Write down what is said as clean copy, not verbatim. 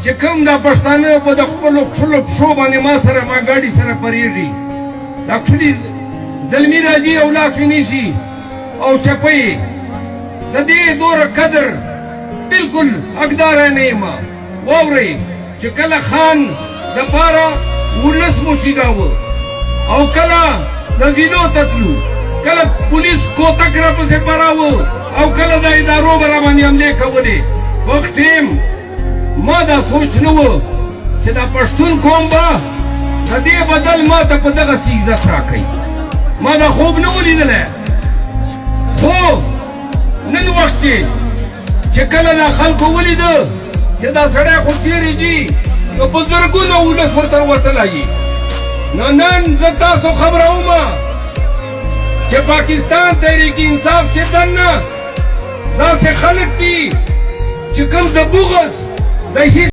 چې کوم دا پښتانه په د خپلو پښلو پښو باندې ما سره ما ګاډي سره پرېږي دا کښلي زلمي راځي او لاس ونیسي او چپوي د دې دوره قدر بالکل حقداره نه یم واورئ چې کله خان دپاره ولس مو چیګاوه او کله د زینو ته تلو کله پولیس کوتک راپسې براوه او کله د ادارو به راباندې حملې کولې وخت ټیم ما دا سوچ نه و چې دا پښتون قوم به د دې بدل ما ته په دغسې عزت راکوي ما دا خوب نه و لیدلی خو نن وخت چې کله دا خلکو ولیده چې دا سړی خو چیرې ځي نو په زرګونو ولس ورته وتلی نو نن زه تاسو خبرومه چې پاکستان تحریک انصاف چې دننه داسې خلک دي چې کوم د بغض د هیڅ